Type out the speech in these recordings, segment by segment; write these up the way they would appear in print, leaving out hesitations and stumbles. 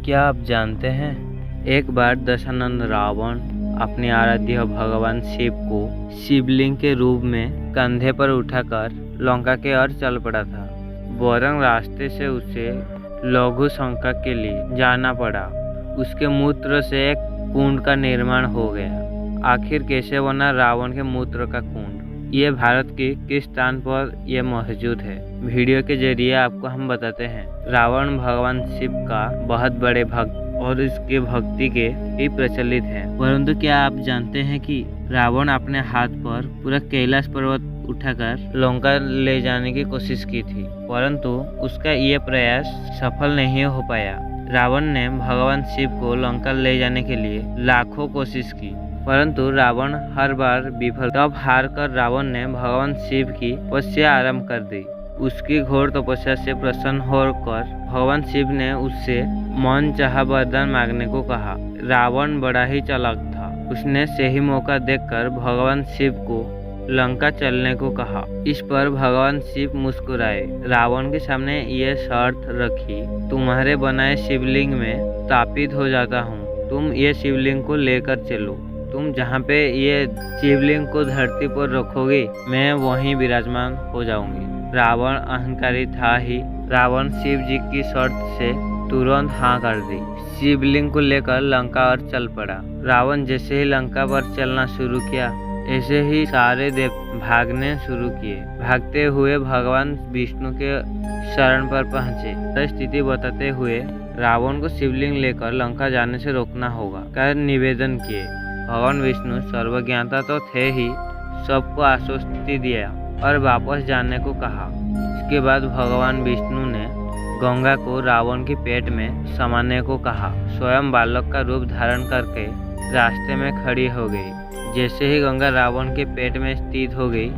क्या आप जानते हैं, एक बार दशानंद रावण अपने आराध्य भगवान शिव को शिवलिंग के रूप में कंधे पर उठाकर लंका के ओर चल पड़ा था। वरंग रास्ते से उसे लघु शंका के लिए जाना पड़ा। उसके मूत्र से एक कुंड का निर्माण हो गया। आखिर कैसे बना रावण के मूत्र का कुंड? ये भारत के किस स्थान पर यह मौजूद है? वीडियो के जरिए आपको हम बताते हैं। रावण भगवान शिव का बहुत बड़े भक्त और इसके भक्ति के भी प्रचलित है। परंतु क्या आप जानते हैं कि रावण अपने हाथ पर पूरा कैलाश पर्वत उठाकर लंका ले जाने की कोशिश की थी, परंतु उसका यह प्रयास सफल नहीं हो पाया। रावण ने भगवान शिव को लंका ले जाने के लिए लाखों कोशिश की, परंतु रावण हर बार विफल। तब हार कर रावण ने भगवान शिव की तपस्या आरंभ कर दी। उसकी घोर तपस्या से प्रसन्न होकर भगवान शिव ने उससे मन चाहा वरदान मांगने को कहा। रावण बड़ा ही चालाक था। उसने सही मौका देखकर भगवान शिव को लंका चलने को कहा। इस पर भगवान शिव मुस्कुराए। रावण के सामने ये शर्त रखी, तुम्हारे बनाए शिवलिंग में स्थापित हो जाता हूँ, तुम ये शिवलिंग को लेकर चलो। तुम जहाँ पे ये शिवलिंग को धरती पर रखोगे, मैं वहीं विराजमान हो जाऊंगी। रावण अहंकारी था ही। रावण शिव जी की शर्त से तुरंत हाँ कर दी। शिवलिंग को लेकर लंका और चल पड़ा। रावण जैसे ही लंका पर चलना शुरू किया, ऐसे ही सारे देव भागने शुरू किए। भागते हुए भगवान विष्णु के शरण पर पहुंचे। स्थिति बताते हुए रावण को शिवलिंग लेकर लंका जाने से रोकना होगा कर निवेदन किए। भगवान विष्णु सर्वज्ञाता तो थे ही, सबको आश्वस्ति दिया और वापस जाने को कहा। इसके बाद भगवान विष्णु ने गंगा को रावण के पेट में समाने को कहा। स्वयं बालक का रूप धारण करके रास्ते में खड़ी हो गई। जैसे ही गंगा रावण के पेट में स्थित हो गई,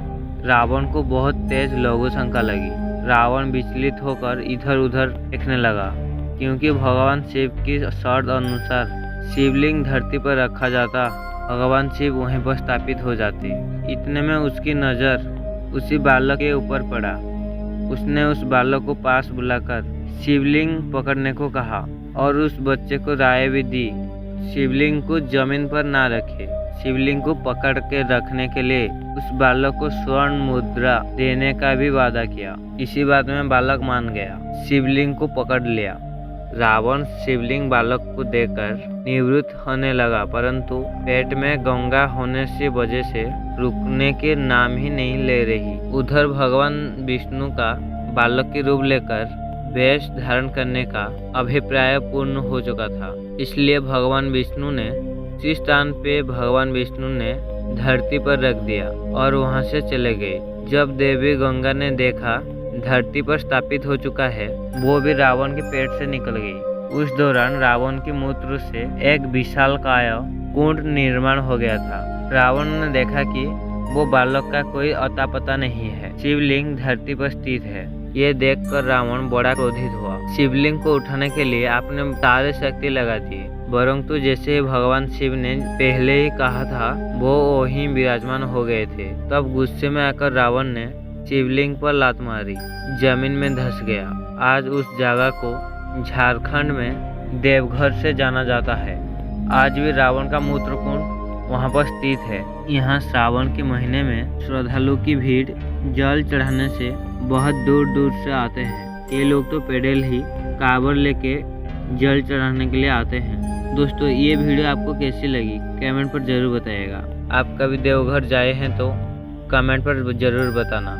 रावण को बहुत तेज लघु शंका लगी। रावण विचलित होकर इधर उधर देखने लगा, क्योंकि भगवान शिव की शर्त अनुसार शिवलिंग धरती पर रखा जाता, भगवान शिव वहीं पर स्थापित हो जाते। इतने में उसकी नजर उसी बालक के ऊपर पड़ा। उसने उस बालक को पास बुलाकर शिवलिंग पकड़ने को कहा और उस बच्चे को राय भी दी, शिवलिंग को जमीन पर ना रखे। शिवलिंग को पकड़ के रखने के लिए उस बालक को स्वर्ण मुद्रा देने का भी वादा किया। इसी बात में बालक मान गया, शिवलिंग को पकड़ लिया। रावण शिवलिंग बालक को देकर निवृत्त होने लगा, परंतु पेट में गंगा होने की वजह से रुकने के नाम ही नहीं ले रही। उधर भगवान विष्णु का बालक के रूप लेकर वेश धारण करने का अभिप्राय पूर्ण हो चुका था। इसलिए भगवान विष्णु ने जिस स्थान पे भगवान विष्णु ने धरती पर रख दिया और वहां से चले गए। जब देवी गंगा ने देखा धरती पर स्थापित हो चुका है, वो भी रावण के पेट से निकल गई। उस दौरान रावण के मूत्र से एक विशालकाय कुंड निर्माण हो गया था। रावण ने देखा कि वो बालक का कोई अता पता नहीं है। शिवलिंग धरती पर स्थित है। ये देखकर रावण बड़ा क्रोधित हुआ। शिवलिंग को उठाने के लिए आपने सारे शक्ति लगा दी, परंतु जैसे भगवान शिव ने पहले ही कहा था, वो वहीं विराजमान हो गए थे। तब गुस्से में आकर रावण ने शिवलिंग पर लात मारी, जमीन में धंस गया। आज उस जगह को झारखंड में देवघर से जाना जाता है। आज भी रावण का मूत्र कुंड वहां पर स्थित है। यहाँ श्रावण के महीने में श्रद्धालु की भीड़ जल चढ़ाने से बहुत दूर दूर से आते हैं। ये लोग तो पैदल ही कांवड़ लेके जल चढ़ाने के लिए आते हैं। दोस्तों, ये वीडियो आपको कैसी लगी कमेंट पर जरूर बताइएगा। आप कभी देवघर जाए हैं तो कमेंट पर जरूर बताना।